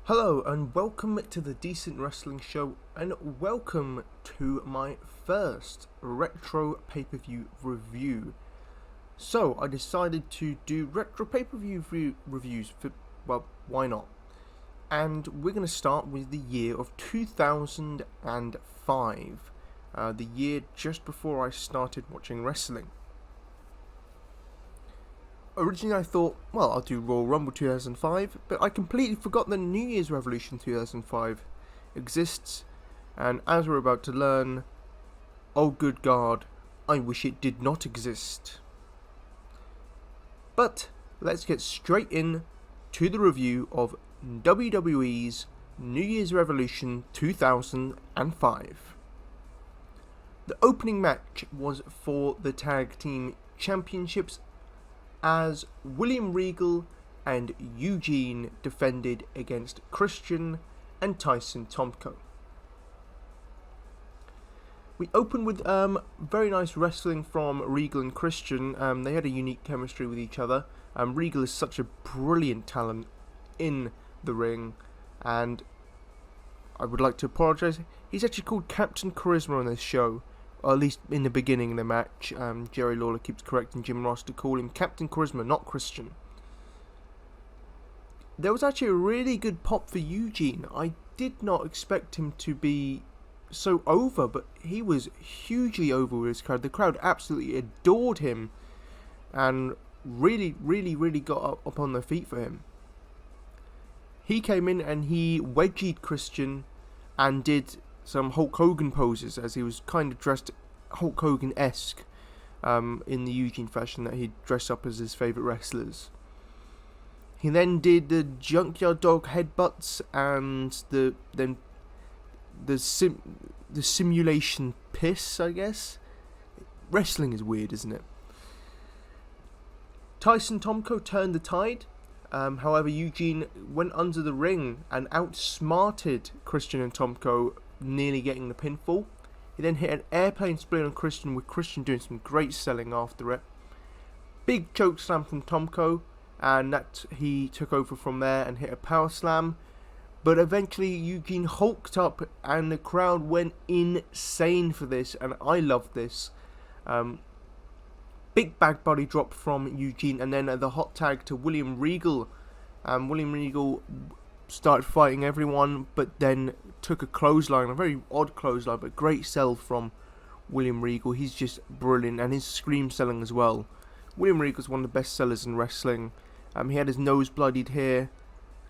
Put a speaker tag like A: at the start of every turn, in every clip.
A: Hello and welcome to the Decent Wrestling Show, and welcome to my first retro pay-per-view review. So I decided to do retro pay-per-view reviews for, well, why not? And we're going to start with the year of 2005, the year just before I started watching wrestling. Originally I thought, well, I'll do Royal Rumble 2005, but I completely forgot that New Year's Revolution 2005 exists, and as we're about to learn, oh good God, I wish it did not exist. But let's get straight in to the review of WWE's New Year's Revolution 2005. The opening match was for the Tag Team Championships, as William Regal and Eugene defended against Christian and Tyson Tomko. We opened with very nice wrestling from Regal and Christian. They had a unique chemistry with each other. Regal is such a brilliant talent in the ring, and I would like to apologise. He's actually called Captain Charisma on this show. Or at least in the beginning of the match. Jerry Lawler keeps correcting Jim Ross to call him Captain Charisma, not Christian. There was actually a really good pop for Eugene. I did not expect him to be so over, but he was hugely over with his crowd. The crowd absolutely adored him and really got up on their feet for him. He came in and he wedgied Christian and did some Hulk Hogan poses, as he was kind of dressed Hulk Hogan-esque in the Eugene fashion that he'd dress up as his favourite wrestlers. He then did the Junkyard Dog headbutts and the simulation piss, I guess. Wrestling is weird, isn't it? Tyson Tomko turned the tide. However, Eugene went under the ring and outsmarted Christian and Tomko, nearly getting the pinfall. He then hit an airplane split on Christian, with Christian doing some great selling after it. Big choke slam from Tomko, and that he took over from there and hit a power slam. But eventually Eugene hulked up and the crowd went insane for this, and I loved this. Big back body drop from Eugene, and then the hot tag to William Regal. William Regal started fighting everyone, but then took a clothesline, a very odd clothesline, but great sell from William Regal. He's just brilliant, and his scream selling as well. William Regal's one of the best sellers in wrestling. He had his nose bloodied here.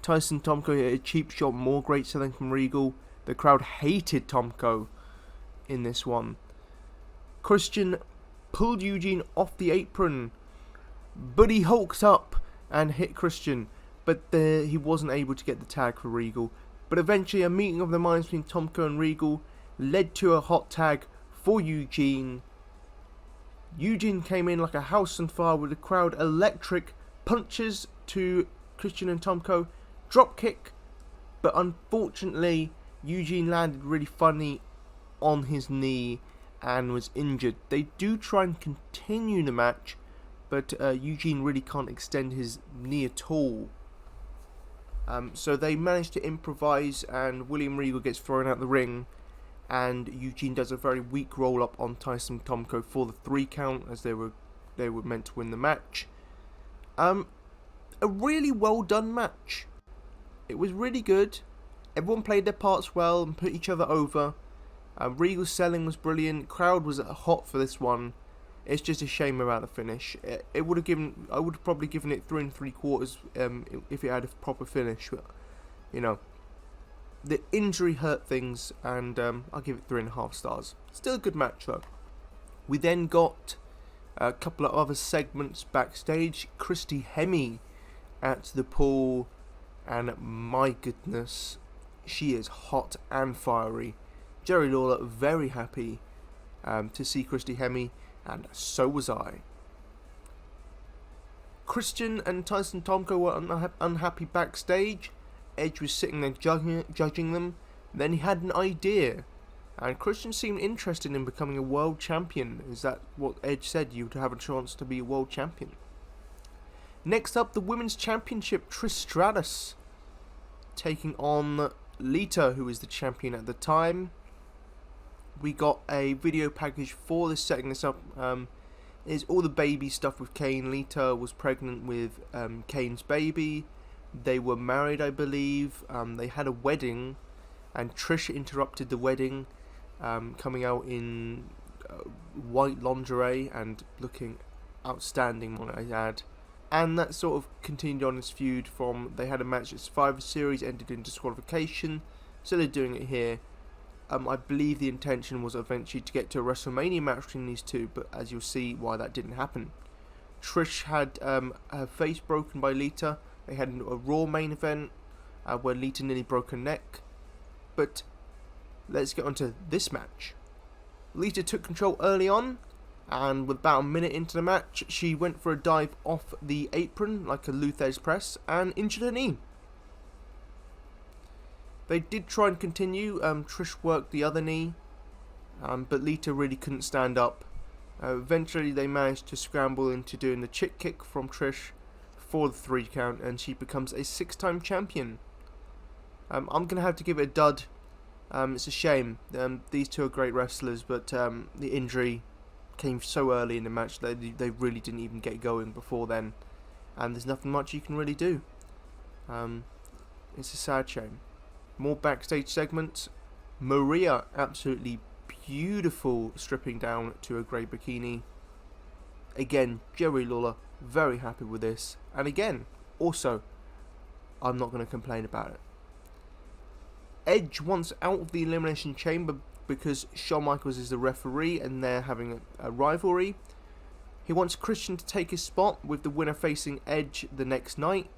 A: Tyson Tomko hit a cheap shot, more great selling from Regal. The crowd hated Tomko in this one. Christian pulled Eugene off the apron, but he hulked up and hit Christian, but he wasn't able to get the tag for Regal. But eventually a meeting of the minds between Tomko and Regal led to a hot tag for Eugene. Eugene came in like a house on fire, with the crowd electric. Punches to Christian and Tomko, drop kick, but unfortunately Eugene landed really funny on his knee and was injured. They do try and continue the match, but Eugene really can't extend his knee at all. So they managed to improvise, and William Regal gets thrown out the ring, and Eugene does a very weak roll up on Tyson Tomko for the 3 count, as they were meant to win the match. A really well done match. It was really good. Everyone played their parts well and put each other over. Regal's selling was brilliant. Crowd was hot for this one. It's just a shame about the finish. I would have probably given it 3 3/4 if it had a proper finish. But, you know, the injury hurt things, and I'll give it 3.5 stars. Still a good match though. We then got a couple of other segments backstage. Christy Hemme at the pool, and my goodness, she is hot and fiery. Jerry Lawler very happy to see Christy Hemme, and so was I. Christian and Tyson Tomko were unhappy backstage. Edge was sitting there judging them. Then he had an idea, and Christian seemed interested in becoming a world champion. Is that what Edge said? You would have a chance to be a world champion. Next up, the Women's Championship. Trish Stratus taking on Lita, who was the champion at the time. We got a video package for this, setting this up. Is all the baby stuff with Kane. Lita was pregnant with Kane's baby. They were married, I believe. They had a wedding, and Trish interrupted the wedding, coming out in white lingerie and looking outstanding, might I add. And that sort of continued on this feud from, they had a match at Survivor Series, ended in disqualification, so they're doing it here. I believe the intention was eventually to get to a WrestleMania match between these two, but as you'll see why that didn't happen. Trish had her face broken by Lita. They had a Raw main event where Lita nearly broke her neck. But let's get on to this match. Lita took control early on, and with about a minute into the match, she went for a dive off the apron like a Luther's press and injured her knee. They did try and continue. Trish worked the other knee, but Lita really couldn't stand up. Eventually they managed to scramble into doing the chick kick from Trish for the 3 count, and she becomes a 6-time champion. I'm going to have to give it a dud. It's a shame. These two are great wrestlers, but the injury came so early in the match that they really didn't even get going before then, and there's nothing much you can really do. It's a sad shame. More backstage segments. Maria, absolutely beautiful, stripping down to a grey bikini. Again, Jerry Lawler, very happy with this. And again, also, I'm not going to complain about it. Edge wants out of the Elimination Chamber because Shawn Michaels is the referee and they're having a rivalry. He wants Christian to take his spot, with the winner facing Edge the next night.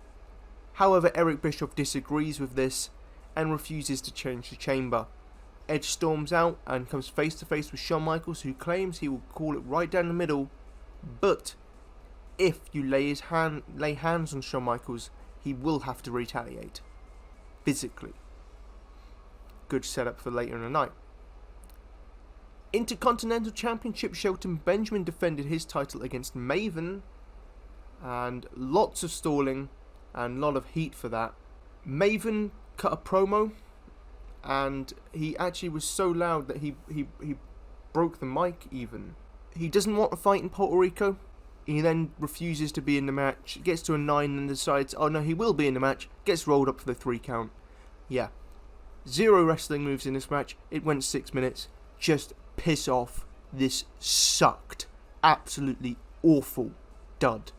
A: However, Eric Bischoff disagrees with this and refuses to change the chamber. Edge storms out and comes face to face with Shawn Michaels, who claims he will call it right down the middle, but if you lay hands on Shawn Michaels, he will have to retaliate physically. Good setup for later in the night. Intercontinental Championship, Shelton Benjamin defended his title against Maven, and lots of stalling and a lot of heat for that. Maven cut a promo, and he actually was so loud that he broke the mic even. He doesn't want to fight in Puerto Rico. He then refuses to be in the match, gets to a 9 and decides, oh no, he will be in the match, gets rolled up for the 3 count. Yeah. 0 wrestling moves in this match. It went 6 minutes. Just piss off. This sucked. Absolutely awful. Dud.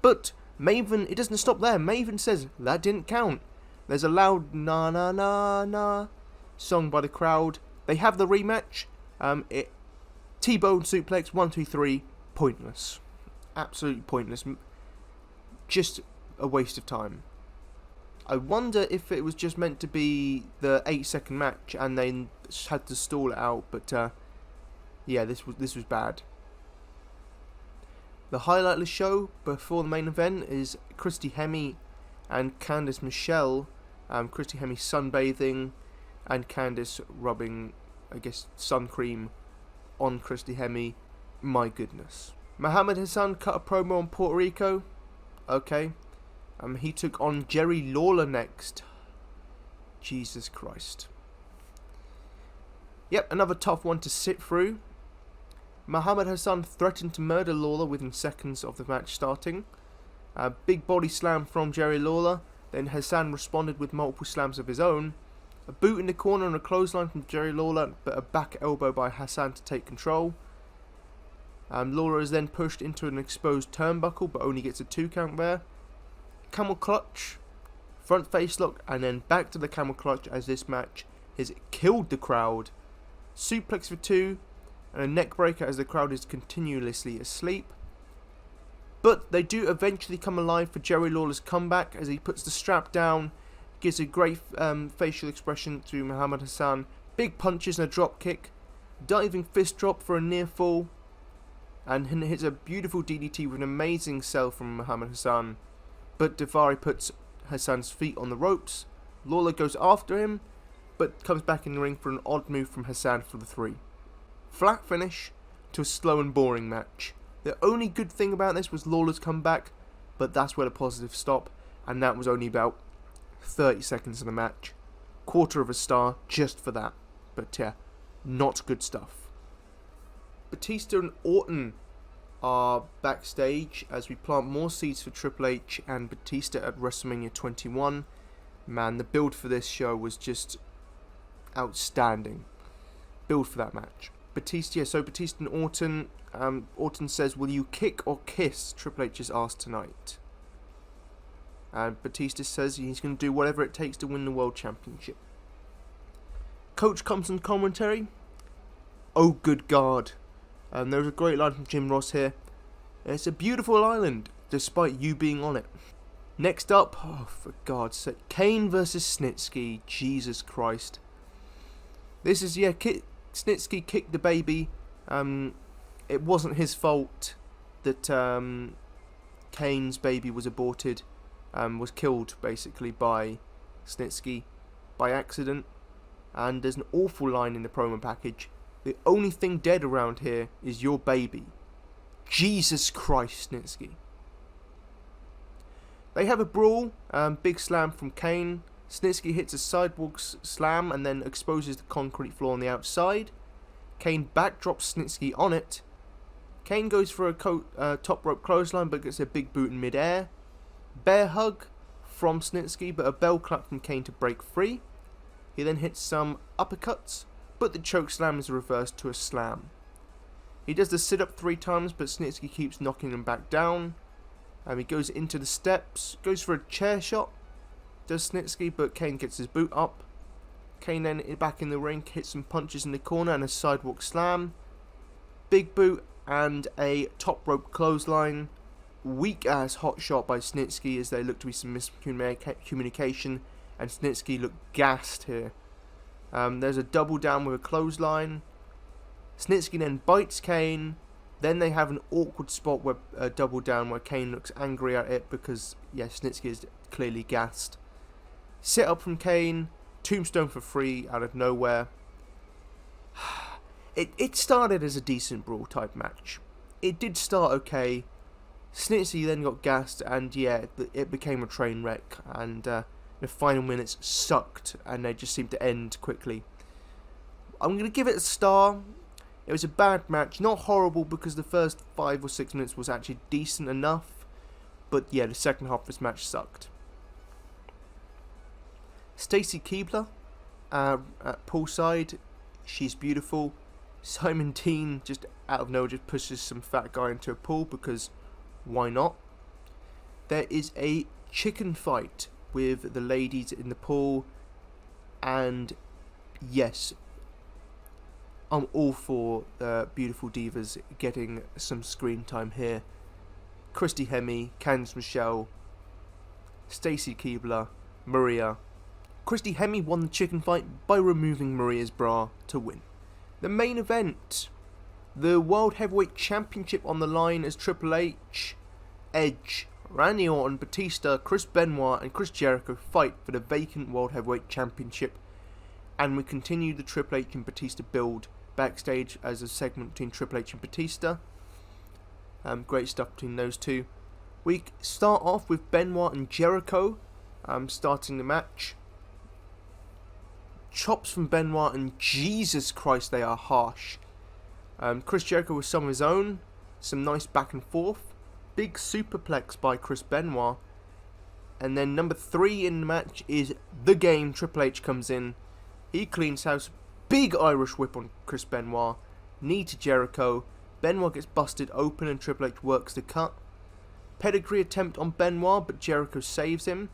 A: But Maven, it doesn't stop there. Maven says, that didn't count. There's a loud na na na na sung by the crowd. They have the rematch. T-bone suplex, 1, 2, 3. Pointless. Absolutely pointless. Just a waste of time. I wonder if it was just meant to be the 8-second match and they had to stall it out, but yeah, this was bad. The highlight of the show before the main event is Christy Hemme and Candice Michelle. Christy Hemme sunbathing and Candice rubbing, I guess, sun cream on Christy Hemme. My goodness. Muhammad Hassan cut a promo on Puerto Rico. Okay. He took on Jerry Lawler next. Jesus Christ. Yep, another tough one to sit through. Muhammad Hassan threatened to murder Lawler within seconds of the match starting. A big body slam from Jerry Lawler. Then Hassan responded with multiple slams of his own. A boot in the corner and a clothesline from Jerry Lawler, but a back elbow by Hassan to take control. Lawler is then pushed into an exposed turnbuckle, but only gets a 2 count there. Camel clutch, front face lock, and then back to the camel clutch as this match has killed the crowd. Suplex for 2, and a neck breaker as the crowd is continuously asleep. But they do eventually come alive for Jerry Lawler's comeback as he puts the strap down, gives a great facial expression to Muhammad Hassan. Big punches and a drop kick, diving fist drop for a near fall, and hits a beautiful DDT with an amazing sell from Muhammad Hassan. But Daivari puts Hassan's feet on the ropes. Lawler goes after him, but comes back in the ring for an odd move from Hassan for the 3. Flat finish to a slow and boring match. The only good thing about this was Lawler's comeback, but that's where the positives stop, and that was only about 30 seconds of the match. Quarter of a star just for that. But yeah, not good stuff. Batista and Orton are backstage as we plant more seeds for Triple H and Batista at WrestleMania 21. Man, the build for this show was just outstanding. Build for that match. Batista and Orton. Orton says, "Will you kick or kiss?" Triple H is asked tonight. And Batista says he's going to do whatever it takes to win the World Championship. Coach comes on commentary. "Oh, good God." There was a great line from Jim Ross here. "It's a beautiful island, despite you being on it." Next up, oh, for God's sake, Kane versus Snitsky. Jesus Christ. This is, Snitsky kicked the baby. It wasn't his fault that Kane's baby was aborted. Was killed, basically, by Snitsky by accident. And there's an awful line in the promo package. "The only thing dead around here is your baby." Jesus Christ, Snitsky. They have a brawl. Big slam from Kane. Snitsky hits a sidewalk slam and then exposes the concrete floor on the outside. Kane backdrops Snitsky on it. Kane goes for a top rope clothesline but gets a big boot in midair. Bear hug from Snitsky, but a bell clap from Kane to break free. He then hits some uppercuts, but the choke slam is reversed to a slam. He does the sit-up 3 times, but Snitsky keeps knocking him back down. He goes into the steps, goes for a chair shot, does Snitsky, but Kane gets his boot up. Kane then back in the ring, hits some punches in the corner and a sidewalk slam. Big boot and a top rope clothesline. Weak ass hot shot by Snitsky as there looked to be some miscommunication, and Snitsky looked gassed here. There's a double down with a clothesline. Snitsky then bites Kane. Then they have an awkward spot where a double down where Kane looks angry at it because, Snitsky is clearly gassed. Sit up from Kane. Tombstone for free out of nowhere. It started as a decent brawl type match. It did start okay. Snitsky then got gassed and it became a train wreck. And the final minutes sucked and they just seemed to end quickly. I'm going to give it a star. It was a bad match, not horrible because the first 5 or 6 minutes was actually decent enough, but the second half of this match sucked. Stacy Keibler at poolside, she's beautiful. Simon Dean just out of nowhere just pushes some fat guy into a pool because why not? There is a chicken fight with the ladies in the pool, and yes, I'm all for beautiful divas getting some screen time here. Christy Hemme, Candice Michelle, Stacy Keibler, Maria. Christy Hemme won the chicken fight by removing Maria's bra to win. The main event, the World Heavyweight Championship on the line as Triple H, Edge, Randy Orton, Batista, Chris Benoit and Chris Jericho fight for the vacant World Heavyweight Championship. And we continue the Triple H and Batista build backstage as a segment between Triple H and Batista. Great stuff between those two. We start off with Benoit and Jericho starting the match. Chops from Benoit and Jesus Christ, they are harsh. Chris Jericho with some of his own. Some nice back and forth. Big superplex by Chris Benoit. And then number 3 in the match is The Game. Triple H comes in. He cleans house. Big Irish whip on Chris Benoit. Knee to Jericho. Benoit gets busted open and Triple H works the cut. Pedigree attempt on Benoit, but Jericho saves him.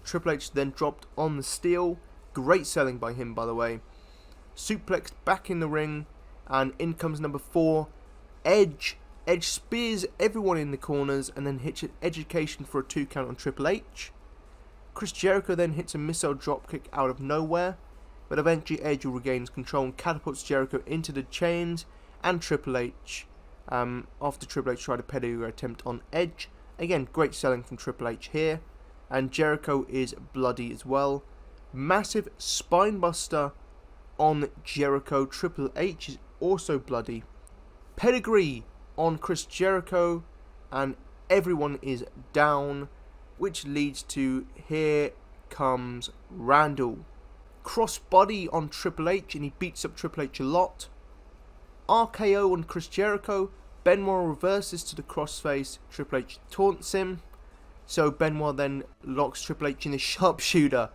A: Triple H then dropped on the steel. Great selling by him, by the way. Suplexed back in the ring. And in comes number 4. Edge. Edge spears everyone in the corners and then hits an education for a 2 count on Triple H. Chris Jericho then hits a missile dropkick out of nowhere. But eventually Edge regains control and catapults Jericho into the chains and Triple H. After Triple H tried a pedigree attempt on Edge. Again, great selling from Triple H here. And Jericho is bloody as well. Massive spinebuster on Jericho. Triple H is also bloody. Pedigree on Chris Jericho. And everyone is down. which leads to Here Comes Randall. Crossbody on Triple H, and he beats up Triple H a lot. RKO on Chris Jericho. Benoit reverses to the crossface. Triple H taunts him. So Benoit then locks Triple H in the sharpshooter.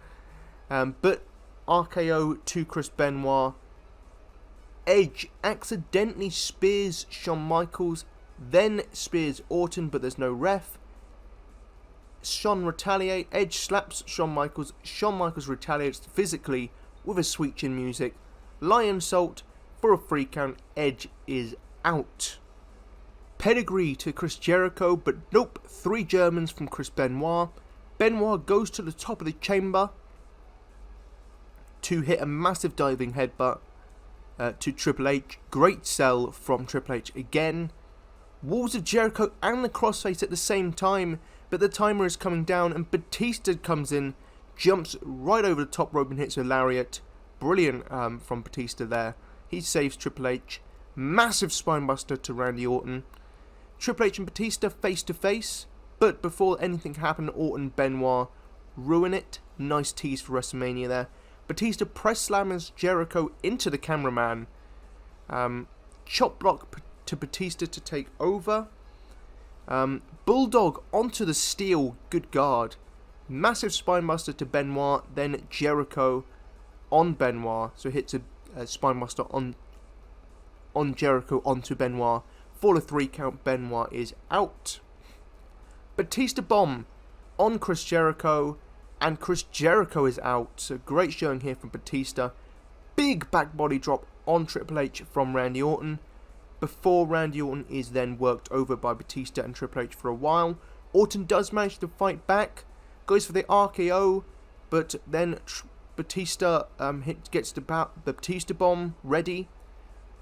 A: But RKO to Chris Benoit. Edge accidentally spears Shawn Michaels, then spears Orton, but there's no ref. Shawn retaliates. Edge slaps Shawn Michaels. Shawn Michaels retaliates physically with a sweet chin music. Lion Salt for a 3 count. Edge is out. Pedigree to Chris Jericho, but nope, 3 Germans from Chris Benoit. Benoit goes to the top of the chamber to hit a massive diving headbutt to Triple H. Great sell from Triple H again. Walls of Jericho and the crossface at the same time, but the timer is coming down and Batista comes in, jumps right over the top rope and hits a lariat. Brilliant from Batista there. He saves Triple H. Massive spinebuster to Randy Orton. Triple H and Batista face to face, but before anything happened, Orton and Benoit ruin it. Nice tease for WrestleMania there. Batista press slams Jericho into the cameraman. Chop block to Batista to take over. Bulldog onto the steel. Good guard. Massive spinebuster to Benoit. Then Jericho on Benoit. So hits a spinebuster on Jericho onto Benoit. For a 3 count, Benoit is out. Batista bomb on Chris Jericho. And Chris Jericho is out. So great showing here from Batista. Big back body drop on Triple H from Randy Orton. Before Randy Orton is then worked over by Batista and Triple H for a while. Orton does manage to fight back. Goes for the RKO. But then Batista gets the Batista bomb ready.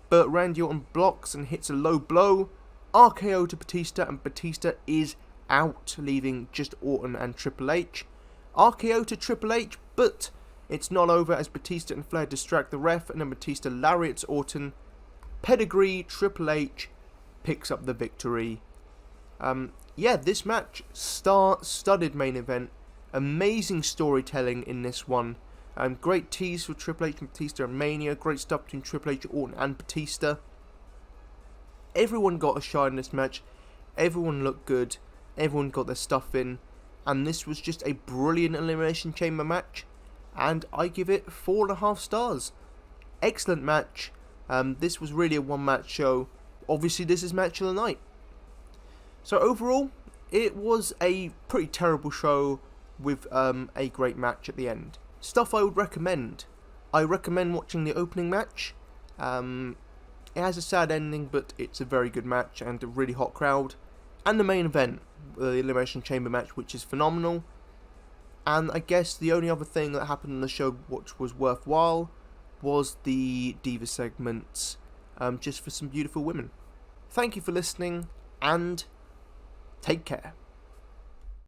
A: But Randy Orton blocks and hits a low blow. RKO to Batista, and Batista is out, leaving just Orton and Triple H. RKO to Triple H, but it's not over as Batista and Flair distract the ref, and then Batista lariats Orton. Pedigree, Triple H picks up the victory. Yeah, this match, star-studded main event. Amazing storytelling in this one. Great tease for Triple H and Batista and Mania. Great stuff between Triple H, Orton and Batista. Everyone got a shine in this match. Everyone looked good. Everyone got their stuff in. And this was just a brilliant Elimination Chamber match. And I give it 4.5 stars. Excellent match. This was really a one-match show. Obviously, this is match of the night. So overall, it was a pretty terrible show with a great match at the end. Stuff I would recommend. I recommend watching the opening match. It has a sad ending, but it's a very good match and a really hot crowd. And the main event, the Elimination Chamber match, which is phenomenal. And I guess the only other thing that happened on the show which was worthwhile was the Diva segments, just for some beautiful women. Thank you for listening, and take care.